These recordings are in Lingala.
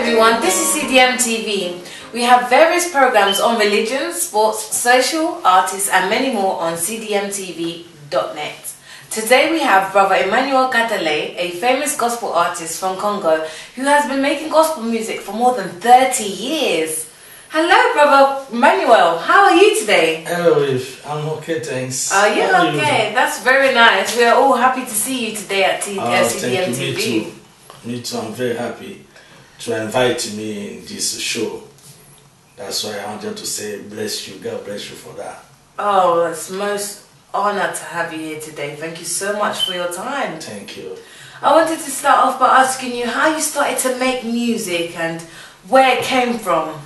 everyone, this is CDM TV. We have various programs on religion, sports, social, artists and many more on cdmtv.net. Today we have Brother Emmanuel Katale, a famous gospel artist from Congo who has been making gospel music for more than 30 years. Hello Brother Emmanuel, how are you today? Hello Eve, I'm okay, thanks. Are you okay? That's very nice. We are all happy to see you today at CDM TV. Me too, I'm very happy to invite me in this show. That's why I wanted to say bless you, God bless you for that. Oh, it's most honored to have you here today. Thank you so much for your time. Thank you. I wanted to start off by asking you how you started to make music and where it came from.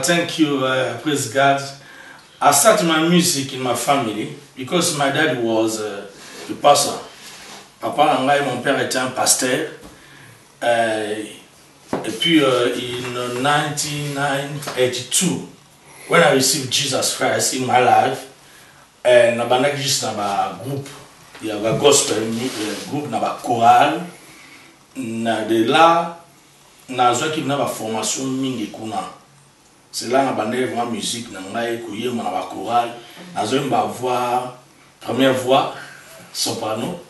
Thank you, praise God. I started my music in my family because my dad was a pastor. Papa et mon père était un pasteur. Et puis in 1982, when I received Jesus Christ in my life, na banaki juste na ba groupe, il y a un gospel groupe na ba chorale, na de là na zo ki na ba formation mingi kuna. C'est là na bandé vraiment musique na ngai kuye na ba chorale, na zo mba voix, première voix soprano.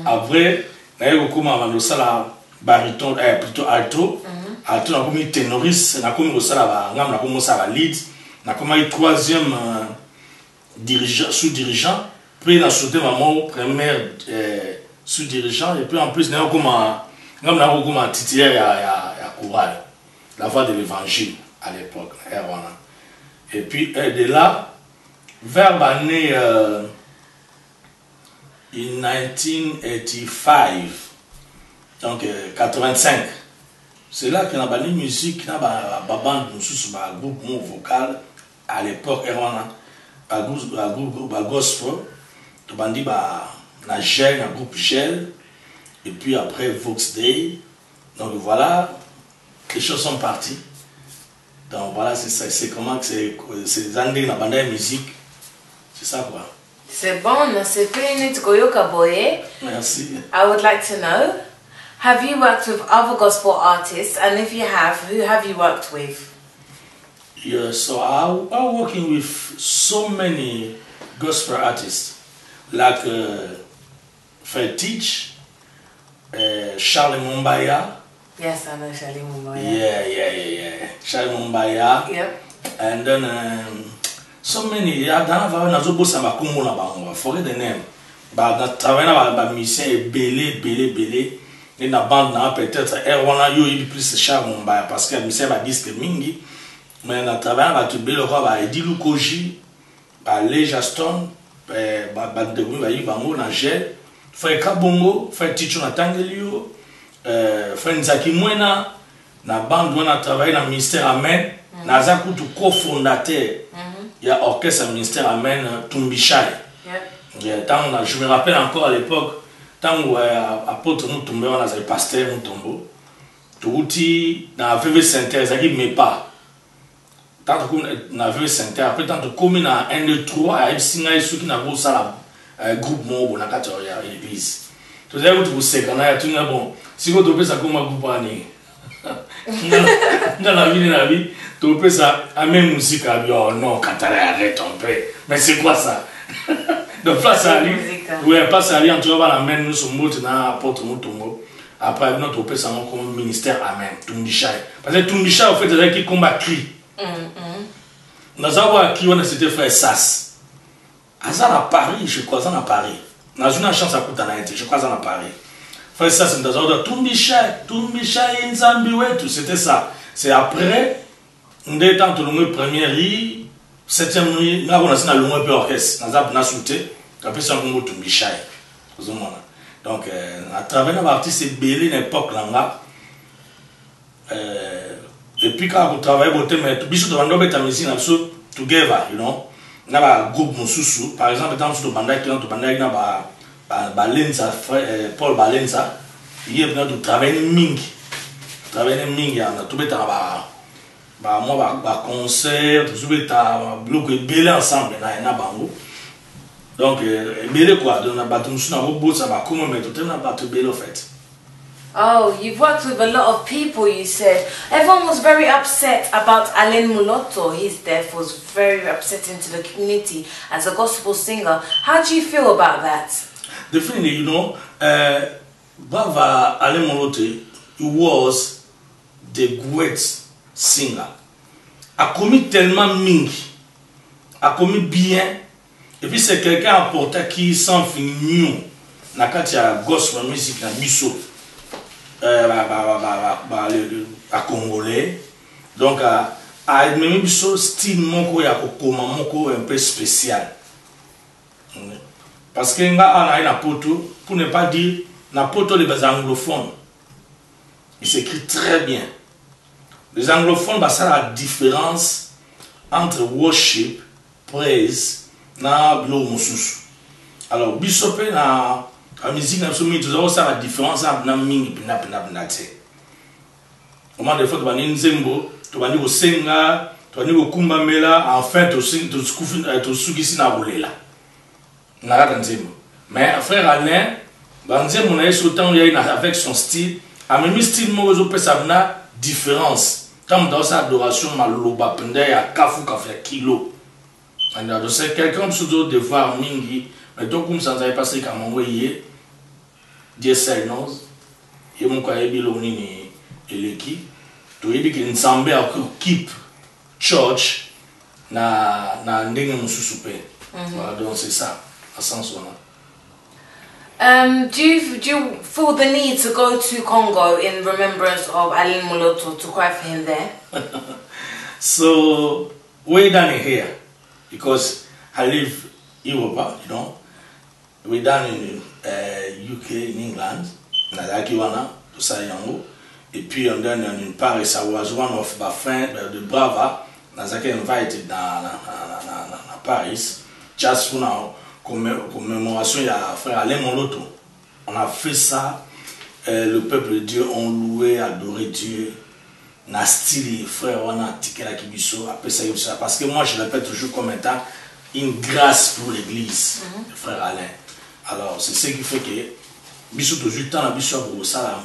Après na yeko kuma bando sala baryton, plutôt alto. Alto na komi ténoriste, na komi sala ba ngam na komi sala lead, na komi troisième dirigeant, sous-dirigeant, puis na sauté maman première sous-dirigeant et puis en plus na koma ngam na koma titulaire ya chorale, la voix de l'évangile à l'époque. Et puis de là vers l'année in 1985, donc 85, c'est là que la musique, la bande, un groupe vocal à l'époque, un groupe gospel, un groupe Gel, et puis après Vox Day. Donc voilà, les choses sont parties. Donc voilà, c'est ça, c'est comment que c'est années la bande de musique, c'est ça quoi. C'est bon, c'est fini to Goyoka Boye. Merci. I would like to know, have you worked with other gospel artists, and if you have, who have you worked with? Yeah, so I'm working with so many gospel artists, like Fred Teach, Charlie Mumbaya. Yes, I know Charlie Mumbaya. Yeah. Charlie Mumbaya. Yep. And then so many. I forget the name. But na travailler na musicien belé. Et na bande na peut-être Erwana yo il plus Charlie Mumbaya parce que musicien ba disque mingi. Mais na travailler na tu belé quoi ba Edilu Koji, ba Leja Stone, ba de ba yi bango na Gel, Frère Kabongo, Frère Ticho na Tangelio, Frère Nzaki Mwena na bande on a travaillé dans ministère Amen. Na za kutu cofondateur. Il y a orchestre ministère Amen Tumbishai. Je me rappelle encore à l'époque, tant où apôtre Mutombo, on a le pasteur Mutombo, tout na VV Saint-Terre, ça qui me pas. Tant que na VV Saint-Terre, après tant que comme na 1 2 3, il singa ceux qui na ça la groupe mo na katoria l'église. Tout ça vous c'est quand il y a tout bon. Si vous topez ça comme un groupe ani. Dans la vie, topez ça à même musique à oh non, Katala arrête un peu. Mais c'est quoi ça? Donc place à lui, oui, place à lui, on trouve la main, nous sommes morts dans l'apôtre Mutombo. Après, notre opé, ça comme ministère Amen, Tumbishai. Parce que Tumbishai, en fait, c'est qui combat cri. Nous avons acquis, on a c'était frère Sass. Azan à Paris, je crois, à Paris. Nous avons une chance à Koutanaïti, je crois, à Paris. Frère Sass, nous avons Tumbishai, Nzambiwetu, c'était ça. C'est après, nous avons tout le monde première riz. 7e nuit, nous avons un long orchestre, nous avons sauté, après ça, nous avons Tumbishai. Donc, à travers l'artiste belé l'époque là. Et puis, quand vous travaillez, vous avez bisous de Vando Betamizi, nous sommes together, you know. Nous avons un groupe Moussoussou, par exemple, dans le Bandai, nous avons Balenza, Paul Balenza, il est venu travailler Ming. Travailler Ming, il y a tout le temps. Moi, concert, tout le bloc belé ensemble, na bango. Donc, belé quoi, donc na bateau nous na robot ça va comment mais tout le monde na bateau belé en fait. Oh, you've worked with a lot of people, you said. Everyone was very upset about Alain Mulotto. His death was very upsetting to the community as a gospel singer. How do you feel about that? Definitely, you know, Brava Alain Mulotto, he was the great singer. A commis tellement mingi, a commis bien, et puis c'est quelqu'un important qui s'en finit na katia gospel music na biso. À congolais donc à même biso style moko ya kokoma moko un peu spécial parce que nga ana na poto pour ne pas dire na poto les anglophones il s'écrit très bien les anglophones bah ça la différence entre worship praise na blo mususu alors biso pe na la musique n'a absolument toujours ça la différence entre na mingi pina te. Au moment des fois tu vas ni nzembo, tu vas ni osenga, tu vas ni okumba mela, enfin tu sukisi na bolela. Na rata nzembo. Mais frère Alain, ba nzembo na yeso temps il y a avec son style, a même style mo zo pesa na différence. Comme dans sa adoration maloba pende ya kafu kilo. And c'est quelqu'un pseudo de voir mingi, mais donc comme ça n'avait passé comme on voyait. Dieu seul knows. Et mon collègue Biloni et l'équipe. Tu as dit qu'il ensemble à keep church na ndenge mususupe. Voilà donc c'est ça à sens là. Do you feel the need to go to Congo in remembrance of Alain Mulotto to cry for him there? So way down here because I live in Europe, you know. We done in UK, in England, Nadakiwana, tout ça yango. Et puis on donne in Paris. I was one of my friends, the Brava, Nazaki invited na Paris, just for now, commémoration ya frère Alain Mulotto. On a fait ça, le peuple de Dieu ont loué, adoré Dieu. Na style frère, on a tiqué la kibiso, après ça, parce que moi je répète toujours comme étant une grâce pour l'église, frère Alain. Alors, c'est ce qui fait que Bissou toujours le temps à Bissou pour ça,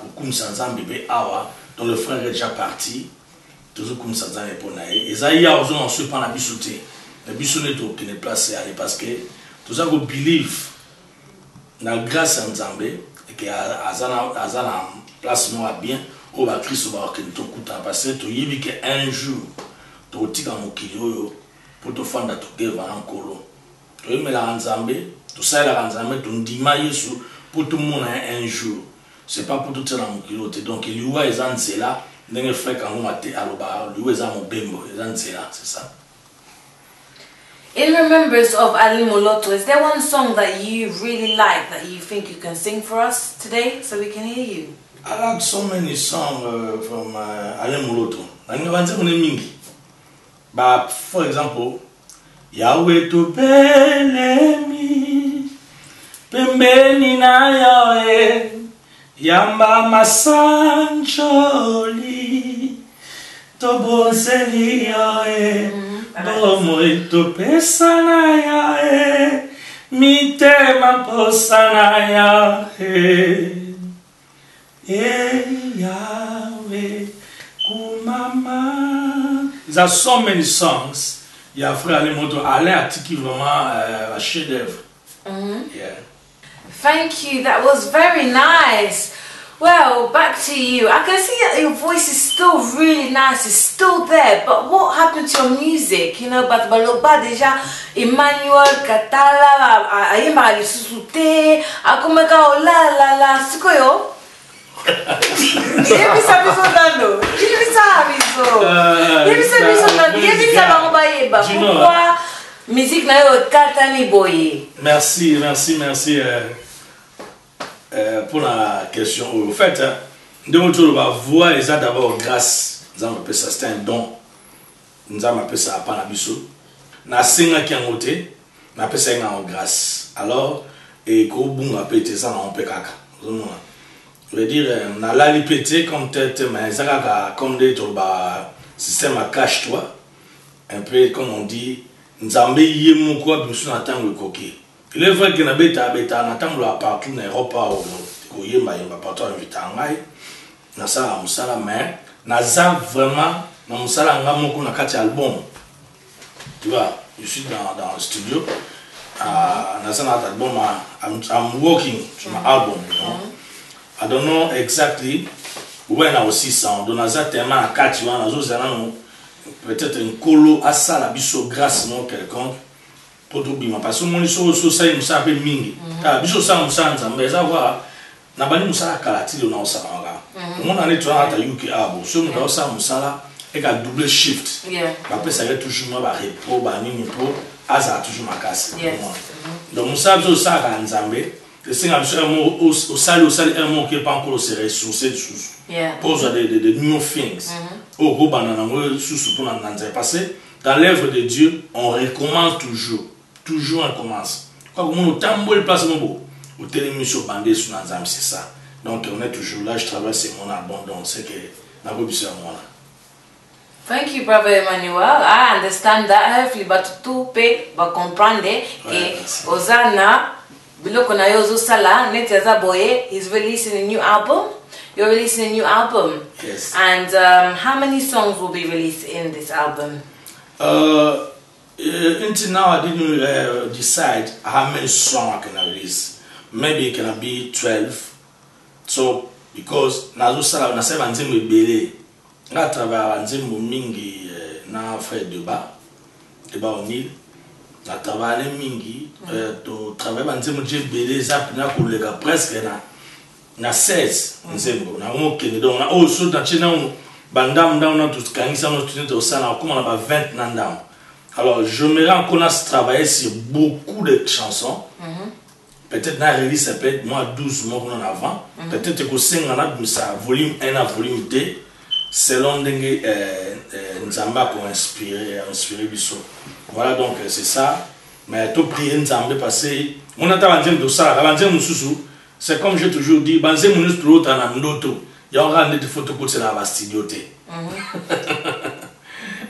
pour comme ça, bébé awa, dont le frère est déjà parti, toujours comme ça, pour naïe. Et ça, il y a aussi un sujet par la Bissou. Le Bissou n'est pas qui n'est placé parce que tout ça, vous believe dans la grâce en Zambé et que Azana place moi bien, au bas Christ va que tout coûte parce que tu y vis qu'un jour, tu as tiré mon kilo pour te faire tout guérir en colo. Tu y mets la Zambé. Tout ça, la ranzame, tu dis pour tout le monde un jour. C'est pas pour tout ça dans mon kilote. Donc, il y a des gens qui là, des frères qui ont été à l'obar, il y a des gens qui là, c'est ça. In remembrance of Alain Mulotto, is there one song that you really like that you think you can sing for us today so we can hear you? I like so many songs from Alain Mulotto. But for example, Yahweh to belemi pembeni na yawe yamba masanjoli toboseli yawe bomo to pesa na yawe mitema posa na yawe Yahweh kumama. There are so many songs. Il y a frère Alain Mulotto, Alain a tiki vraiment un chef d'œuvre. Yeah. Thank you, that was very nice. Well, back to you. I can see that your voice is still really nice, it's still there, but what happened to your music? You know, but Baloba déjà, Emmanuel Katala, Ayema Lisuté, Akomeka Ola, Sukoyo. Pourquoi musique na yo katani boye? Merci pour la question. En fait, de notre voix, ils ont d'abord grâce. Nous avons appelé ça, c'est un don. Nous avons appelé ça à Panabiso. Nous avons qui ont été, nous avons appelé ça en grâce. Alors, et qu'on a appelé ça en pékaka. Je veux dire, on a la liberté comme tête, mais ça a comme des système à cache-toi. Un peu comme on dit, nous avons mis mon quoi, nous sommes en train de coquer. Il est vrai que nous avons partout en Europe, koyemba yemba partout invita ngai na sala musala mais naza vraiment na musala nga moko na kati album. Tu vois, je suis dans le studio. Naza na album, I'm working sur my album, you know. I don't know exactly when I was 600. Donc naza tellement à 4 ans, nazo zana peut-être un colo à ça la biso grâce non quelconque. Pour tout bien parce que mon so ça il musa pe mingi. Ta biso ça musa nzambe za voir na bani musa kalati lo na osanga. Mon année tu as ta UK abo. So mo ça musala et ka double shift. Après ça va toujours moi ba repos ba nini po aza toujours ma casse. Donc musa biso ça ka nzambe. Le Seigneur a au salut un mot qui n'est pas encore se ressourcer sous. Pose des new things. Au gros banana sous pour n'en passer. Dans l'œuvre de Dieu, on recommence toujours. Toujours on commence. Quand on tambour le place mon beau. Au télémission bandé sous l'ensemble c'est ça. Donc on est toujours là. Je travaille c'est mon abondance. C'est que n'a pas besoin de moi. Thank you, Brother Emmanuel. I understand that. Hopefully, but to pay, but comprendre que Ozana, biloko na yozo sala, netiaza boye, he's releasing a new album. You're releasing a new album. Yes. And how many songs will be released in this album? Until now, I didn't decide how many songs I can release. Maybe it can be 12. So, because nazo sala na sema nzembe bele, nga travaille nzembe mingi na frère Deba O'Neill. Na travaille mingi, to travaille nzembe bele zap na kolega presque na 16 nzembe na mokende donc na o so na china bandam down na tout kanisa no tout ça na comment na 20 nandam. Alors je me rends compte à travailler sur beaucoup de chansons. Peut-être na release peut-être moi 12 mois en avant. Peut-être que c'est un volume 1 à volume 2 selon dengue Nzamba pour inspirer biso. Voilà donc c'est ça. Mais tout prier Nzamba passer on a t'avancer de ça, avancer mususu. C'est comme j'ai toujours dit, banze munus pro tana ndoto. Ya on rende des photos pour la va studio té.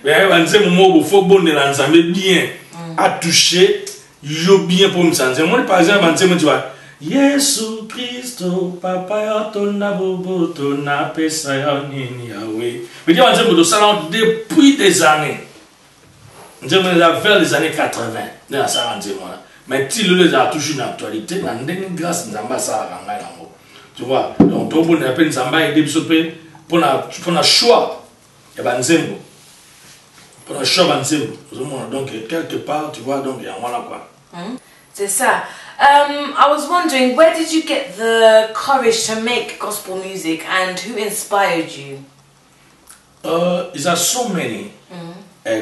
Mais banze mo faut bonne la Nzamba bien à toucher. Yo bien pour me sentir. Moi par exemple banze mo tu vois Yesu Christo papa ya tona bobo tona pesa ya nini yawe. Mais dire banze mo do ça depuis des années. Je me vers les années 80 dans ça banze moi. Mais il les a toujours une actualité, il y a une grâce Nzamba ça tu vois, donc tout le monde appelle Nzamba et Debisopé pour un choix. Il y a Nzembo. Pour un choix Nzembo. Donc quelque part, tu vois, donc il y a voilà quoi. C'est ça. I was wondering, where did you get the courage to make gospel music and who inspired you? There are so many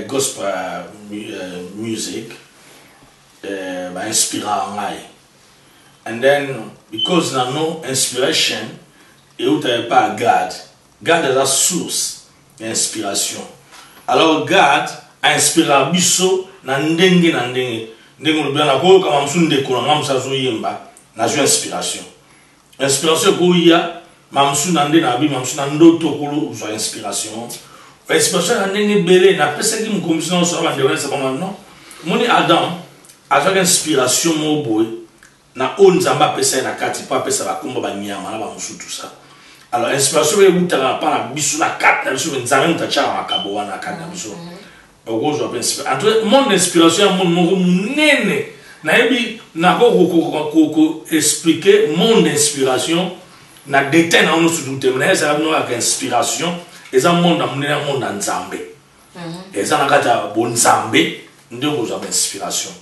gospel music. Inspirant and then because there no inspiration et où t'avais pas God est la source d'inspiration alors God a inspiré biso na ndenge ndenge bien na ko kama msunde ko na msa zo yemba na jo inspiration ko ya mamsu na ndenge na bi mamsu na ndoto ko zo inspiration na ndenge belé na pesa ki mkomisi so ba ndewesa ba non moni Adam avec inspiration mon boy na onzamba pesa na kati pa pesa ba komba ba nyama na ba musu tout ça alors inspiration e butaka pa na bisu na kati na bisu nzambe mtacha makabo wana kati na bisu ogozo ba inspiration entre mon inspiration mon moko munene na ebi na ko expliquer mon inspiration na détail na ono su tout mais ça no avec inspiration eza monde munene monde nzambe eza na kata bon nzambe ndio ko za inspiration.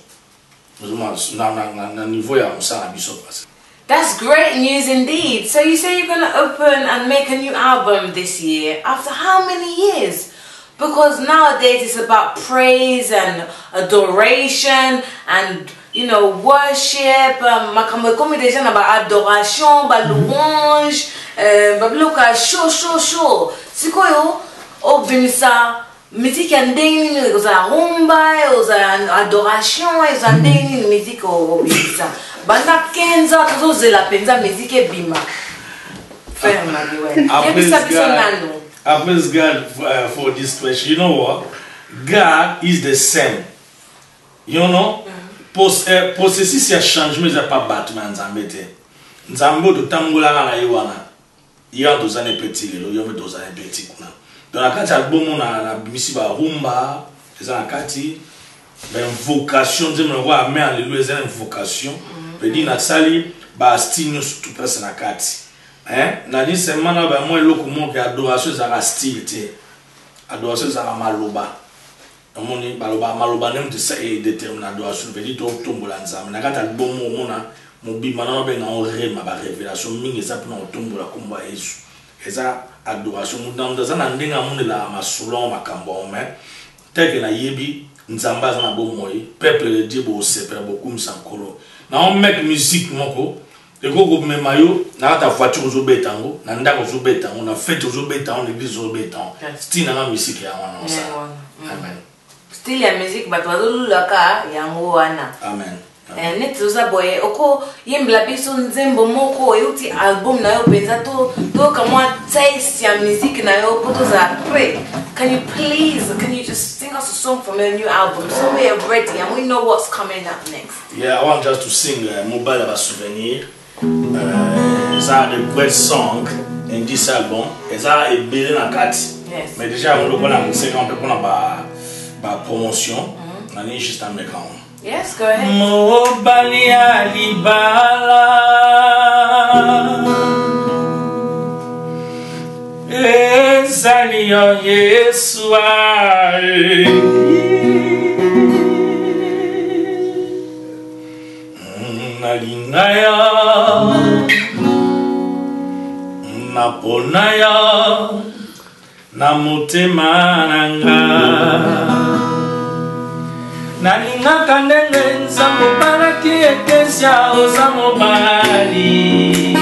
That's great news indeed. So you say you're going to open and make a new album this year. After how many years? Because nowadays it's about praise and adoration and, you know, worship. Makamwe déjà about adoration, ba louange, ba bloka show. Sikoyo obinisa. Musique ya ndenge za rumba, za adoration, za ndenge musique obisa. Banda kenza tozozela penza musique bima. Ferme Manuel. I praise God for this question. You know what? God is the same. You know? Processus ya changement, c'est pas Batman Zambete. nzambo to tambola na yiwana ya dozane petit le yo me dozane petit kuna dans la kati album na bimisi ba rumba eza na kati ba vocation de me roi mais alléluia eza une vocation peut dire na sali ba style surtout presque na kati na dit seulement na ba moi loko mo que adoration za ka style te adoration za ka maloba amoni maloba nem de ça est déterminé adoration peut dire to tombola nzambe na kati album mo na mobi mana ba na rema ba révélation mingi za pona tombola komba Yesu eza adoration mudanda za na ndenga munela masulon makambo mais tel que na yebi nzamba za na bomoi peuple de Dieu bo separa beaucoup msankolo na on make musique moko eko go memayo na ta voiture zo betango na ndako zo betango na fête zo betango l'église zo betango style na musique ya wana ça amen style ya musique ba to laka ya ngwana amen netoza boye oko yembla biso nzembo moko yuti album na yo penza to kamwa taste ya music na yo poto za pray. Can you just sing us a song from your new album so we are ready and we know what's coming up next? Yeah, I want just to sing Mobile Aba Souvenir. It's a great song in this album. It's a billion na kati. Yes. Mais déjà on le connaît on sait qu'on peut prendre ba promotion. On est juste en mécan. Yes, go ahead. Mobali alibala Ezali Yesu nalingaya naponaya na motema nanga nalingaka ndenge nzambe obalaki eklezia oza mobali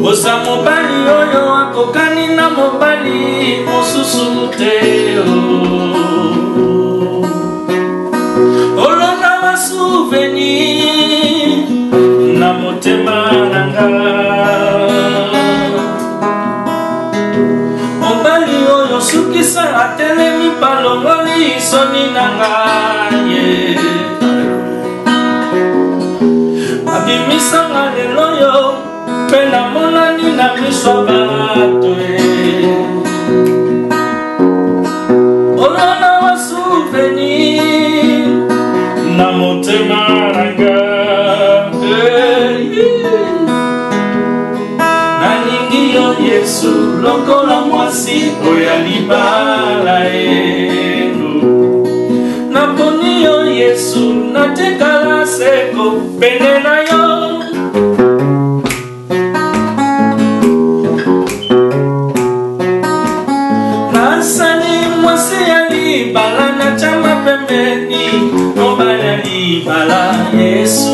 oza mobali oyo akokani na mobali mosusu te olona basouvenir na motema nanga mobali oyo sukisa atelemi palongoli soni nanga ye abimisanga lelo yo mpe namonani na miso bato olona basouvenir na motema nanga nalingi yo Yesu lokola mwasi oya libala eno naponi yo Yesu natekala seko pene na yo nasali mwasi ya libala na chama pembeni mobali ya libala Yesu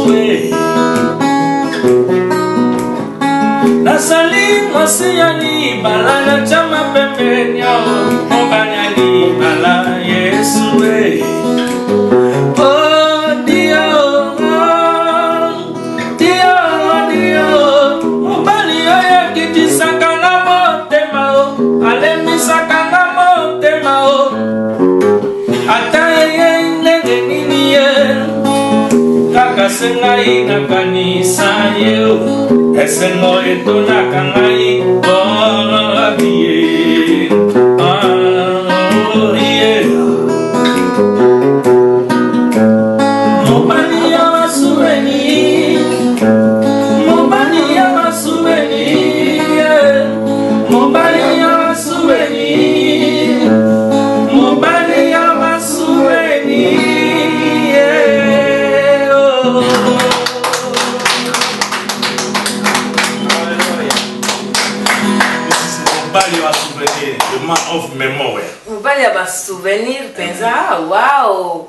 nasali mwasi ya libala na chama pembeni mobali ya libala Yesu oh Dio mobali oyo akitisaka na motema alemisaka na motema ata ye ndenge nini ye kaka sengai nakanisa ye esengo etonaka ngai bobie mobali ya basouvenir mobali ya basouvenir mobali ya basouvenir mobali ya basouvenir mobali wa souvenir, the man of memory. Mobali Aba Souvenir, penza, wow.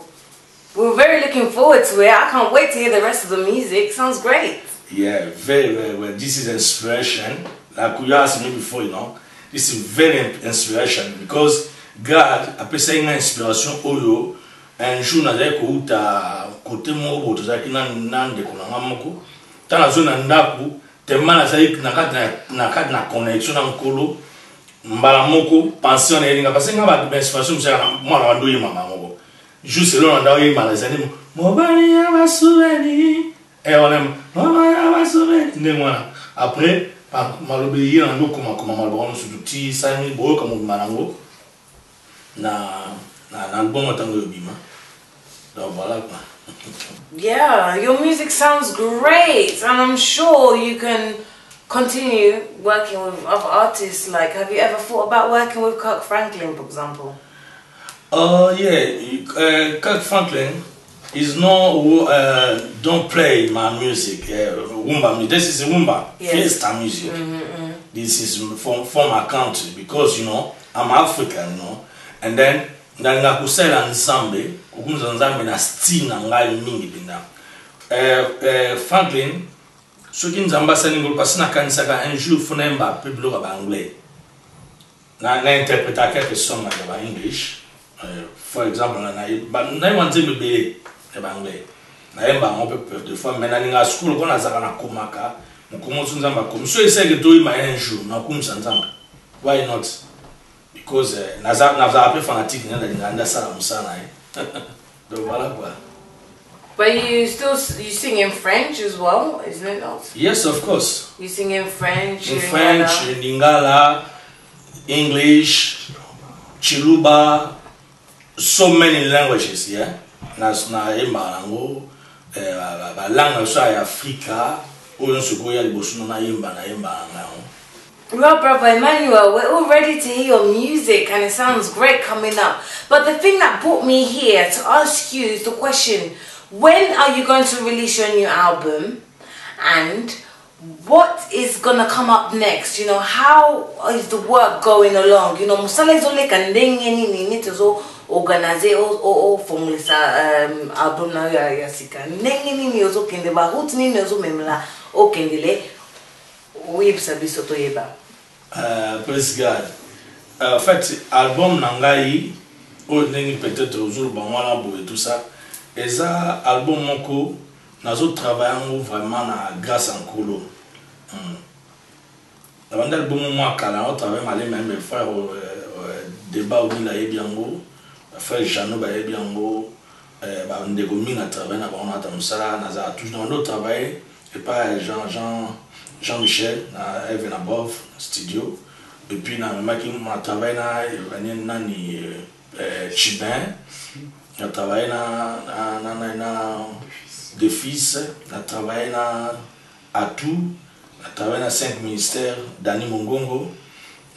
We're very looking forward to it. I can't wait to hear the rest of the music. Sounds great. Yeah, very, very well. This is inspiration. Like you asked me before, you know, this is very inspiration because God a passé une inspiration oyo un jour na zai ko uta côté mo bo to zaki nande ko na moko tana zona ndaku te mana zai na connexion na nkolo mbala moko pension elinga parce que ngaba inspiration msaka mwana wandoyi mama moko juste là on a eu mal zani mobali ya basouvenir Et on aime, après, malobéi, on a comme malbon, sur tout petit, 5000 bro, comme malango, na album tango bima. Donc voilà quoi. Yeah, your music sounds great, and I'm sure you can continue working with other artists. Like, have you ever thought about working with Kirk Franklin, for example? Yeah, Kirk Franklin is no don't play my music. Rumba, this is rumba, fiesta music. This is from my country because you know I'm African, you know, and then nga kusela nzambe kukumza nzambe na stina ngai mingi binda. Franklin soki nzamba saningo pasina kanisa ka un jour funemba peblo ba anglais. Na interpréter quelques sons en English. For example, na wanze bebe ba anglais. Na yemba on peut de fois mais na ninga school ko na zaka na komaka. Mukomo nzamba comme so essaye que toi un jour na kumza nzamba. Why not? Because naza appelé fanatique na sala musana donc voilà quoi. But you sing in French as well, isn't it not? Yes, of course. You sing in French, in Lingala, English, Chiluba, so many languages, yeah. Na yemba langue so ya Africa, oyo suko ya liboso na yemba nango. Well, Brother Emmanuel, we're all ready to hear your music and it sounds great coming up. But the thing that brought me here to ask you is the question, when are you going to release your new album? And what is going to come up next? You know, how is the work going along? You know, musale zo le kandeng ni to organize o formulisa album na ya sika. Nengi ni ozo kende ba hut ni ozo memla o kendele. Oui, praise God. En fait, album Nangai, peut-être aujourd'hui, et tout ça, et ça, album Moko, nous avons travaillé vraiment grâce à Nkolo. Avant l'album Moko, nous avons travaillé avec mes frères débat où il y a Biango, frère Jano Biango, Ndegomi, nous avons travaillé avec nous avons travaillé, et pas Jean-Michel, na Even Above studio, et puis na travaillé na Chibin, na travaillé na Des Fils, na travaillé na Atou, na travaillé na 5 ministères, Dani Mongongo,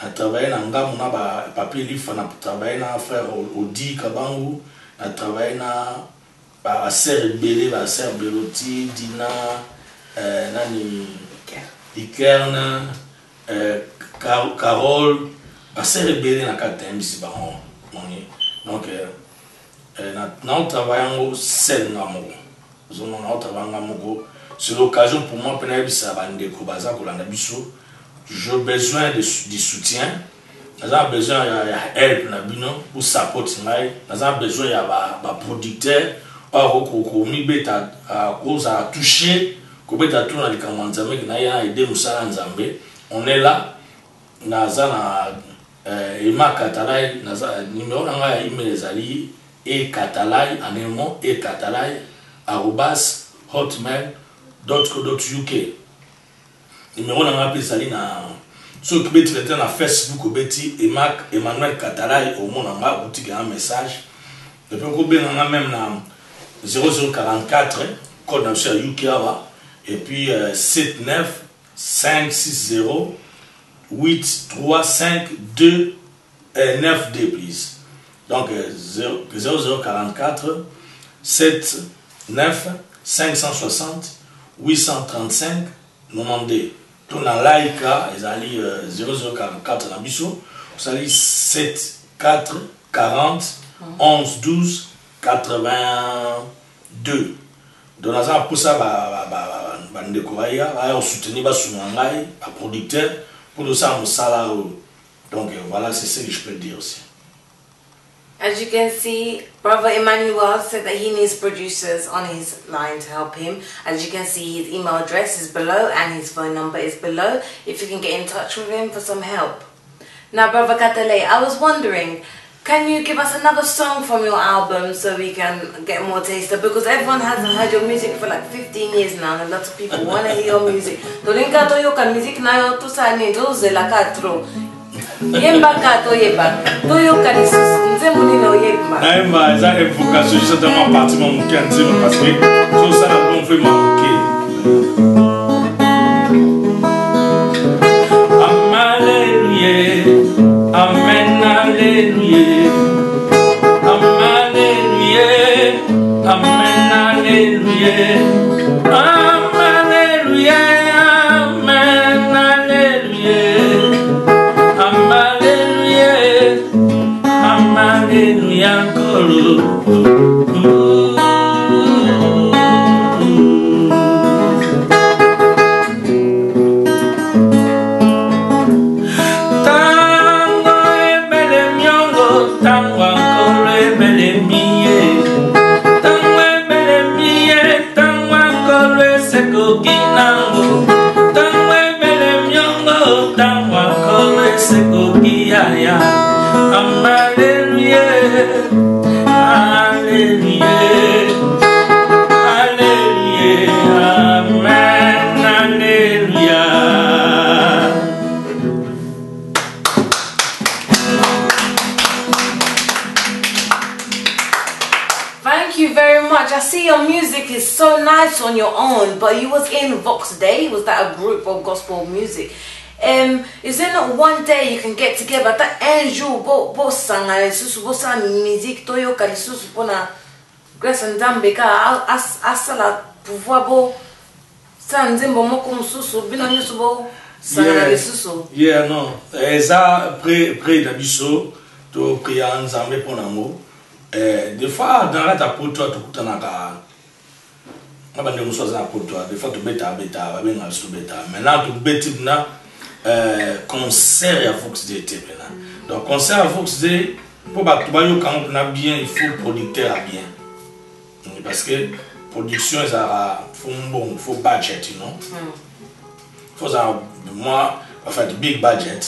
na travaillé na Ngamu na papier Lifa, na travaillé na frère Odi Kabangu, na travaillé na Sœur Belé, Sœur Beloti, Dina, nani Ikerne, Carole, assez rebelle dans le thème ici. Donc, nous travaillons seul. Nous travaillons c'est l'occasion pour moi de j'ai besoin de soutien. Nous avons besoin d'aide pour support. Nous avons besoin de producteurs qui ont touché. On est là, Ema Katalai, numéro et Katalai, en et Katalai, hotmail.co.uk. Numéro ceux qui mettent na Facebook, Emmanuel Katalai, au monde en boutique un message. Et puis on même 0044, code national UK. Et puis 79 560 8352 9D, please. Donc 0044 79 560 835 92. Tout dans l'AICA, ils allaient 0044 dans Bissau, vous allez 74 40 11 12 82. Donc, pour ça, on soutenir les producteurs pour ça, on salaire. Donc, voilà, c'est ce que je peux dire aussi. As you can see, Brother Emmanuel said that he needs producers on his line to help him. As you can see, his email address is below and his phone number is below if you can get in touch with him for some help. Now, Brother Katale, I was wondering, Can you give us another song from your album so we can get more taster? Because everyone hasn't heard your music for like 15 years now, and a lot of people want to hear your music. Tolinka to yoka music na yo tu sa ni doze la katro. Yemba ka to yeba. To yoka ni nze muni no yeba. Naimba eza invocation juste tellement parti mon canti parce que tout ça la bon fait manquer. Alléluia. Amen, alléluia. Alléluia. Amen, alléluia. Alléluia. Amen, alléluia. Alléluia. Thank you very much. I see your music is so nice on your own, but you was in Vox Day. Was that a group of gospel music? Is there not one day you can get together? That un jour, bo sanga susu bo sa musique toyo kali susu pona Grace and Dambeka asala pouvoir bo sa nzembo moko mususu bino nyusu bo sanga susu. Yeah, non. Eza près d'abisso to priya nzambe pona mo. Des fois dans la tapoto to kutanaka abande musoza na poto des fois to beta ba benga su beta maintenant to betina concert à Vox Day maintenant. Donc concert à Vox Day pour ba tuba yo quand on a bien il faut producteur à bien. Parce que production ça faut budget, you know. Faut ça moi en fait big budget.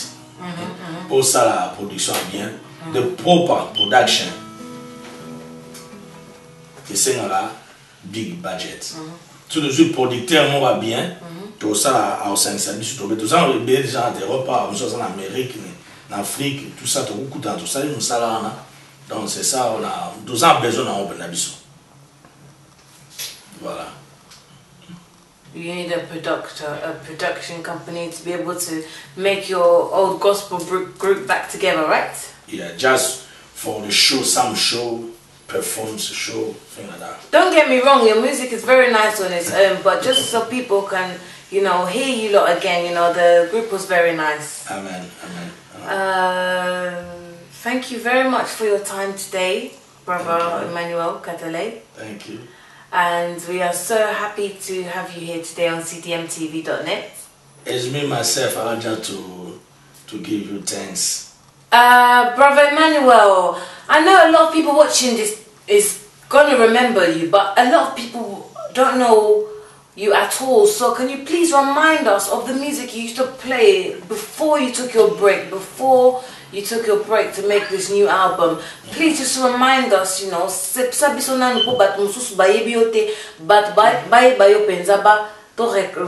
Pour ça la production bien, de proper production. Et c'est là big budget. Tout le jeu producteur moi va bien. Tout ça à Saint-Sabi, tout ça on bien déjà des repas, on en Amérique, en Afrique, tout ça tout beaucoup dans tout ça nous ça là. Donc c'est ça on a 12 ans besoin en open abisso. Voilà. You need a production company to be able to make your old gospel group back together, right? Yeah, just for the show, some show, performance show, thing like that. Don't get me wrong, your music is very nice on its own, but just so people can, you know, hear you lot again, you know, the group was very nice. Amen, amen. Thank you very much for your time today, Brother Emmanuel Katale. Thank you. And we are so happy to have you here today on cdmtv.net. It's me myself, I just to give you thanks. Brother Emmanuel, I know a lot of people watching this is going to remember you, but a lot of people don't know you at all. So can you please remind us of the music you used to play before you took your break, to make this new album? Please just remind us, you know, to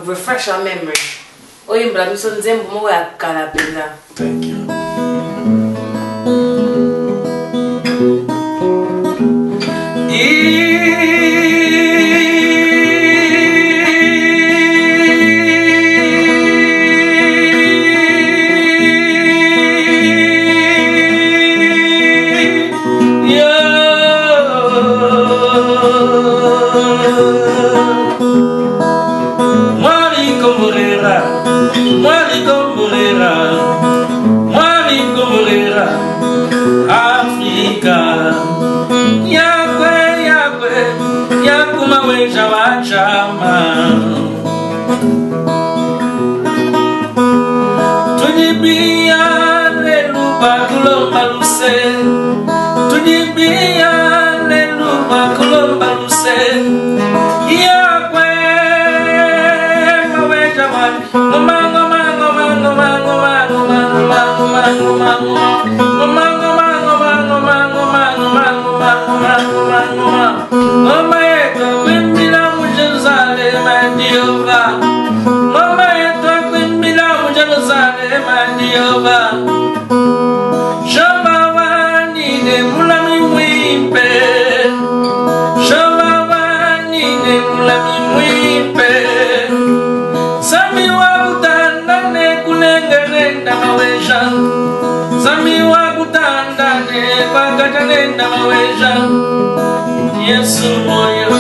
refresh our memory. Thank you. manioba Shoma wani ne mulami mwimpe Shoma wani ne mulami mwimpe Sami wa utandane kunengerenda mawesha Sami wa utandane kwakatanenda mawesha Yesu moyo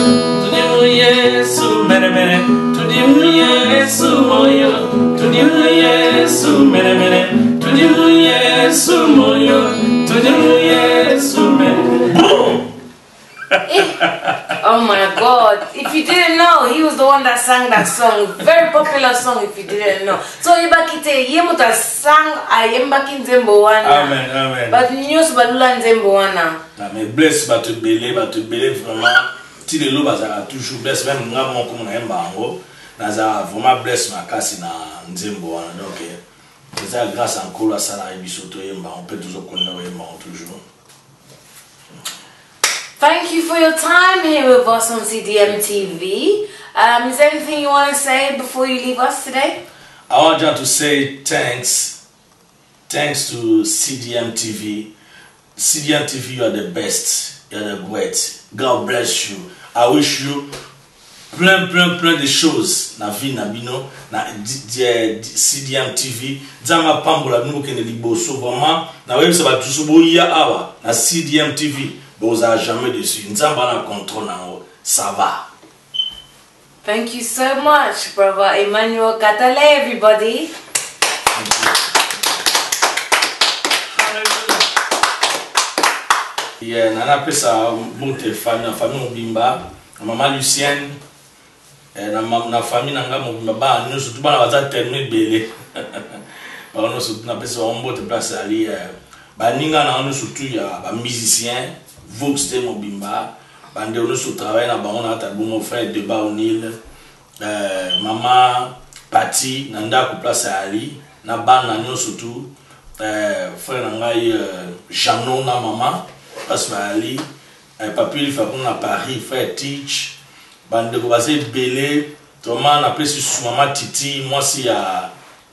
tudimu Yesu mere mere tudimu Yesu moyo tudimu Yesu mere mere tudimu Yesu moyo tudimu Yesu mere Oh my God, if you didn't know, he was the one that sang that song. Very popular song if you didn't know. So Ibakite, Yemuta sang Ayembaki Nzembowana. Amen, amen. But news Balula Nzembowana. Amen. Bless Batu Bele vraiment. Si les loups bazara toujours bless même nga mon comme na embango. Naza vraiment bless ma kasi na Nzembowana. Donc c'est ça grâce encore à ça la bisoto yemba. On peut toujours connaître yemba toujours. Thank you for your time here with us on CDM TV. Is there anything you want to say before you leave us today? I want you to say thanks. Thanks to CDM TV. CDM TV, you are the best. You are the great. God bless you. I wish you plein de choses na vie na bino na CDM TV. Zama pambola bino kene liboso vraiment na web ça tout so ya awa na CDM TV. Vous n'avez jamais dessus. Nous avons un contrôle. Ça va. Thank you so much, Brother Emmanuel Katale, everybody. Yeah, on appelle ça monter famille, la famille Mobimba, maman Lucienne, la famille Nanga Mobimba, nous surtout on va terminer belé. Nous surtout on appelle ça on monte place ali. Baninga na nous surtout il y a des musiciens. Vox de Mobimba, bande on se travaille na bango na tabu mon frère de Baonil, maman Pati nanda ku place ali na ban na nyo surtout frère ngai Janon na maman place ali papi il fait na Paris frère Teach bande ko base belé Thomas na pesi su maman Titi moi si ya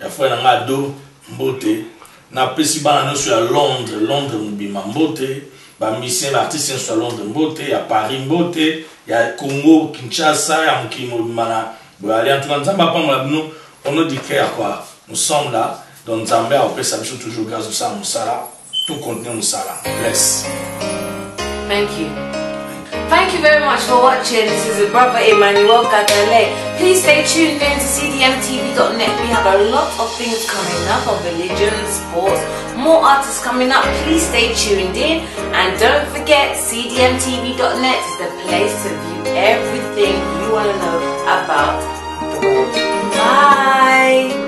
frère ngai do Mbote na pesi bana no sur Londres Mobimba Mbote. Bamisien l'artiste sur Londres Mbote, il y a Paris Mbote, il y a Congo, Kinshasa, il y a Mukimo Bimana. En tout cas, on a dit quoi. Nous sommes là, dans Zambia, après ça, nous toujours grâce à ça, Moussala, tout contenu Moussala. Bless. Thank you. Thank you very much for watching. This is Brother Emmanuel Katale. Please stay tuned in to cdmtv.net. We have a lot of things coming up on religion, sports, more artists coming up. Please stay tuned in. And don't forget, cdmtv.net is the place to view everything you want to know about the world. Bye.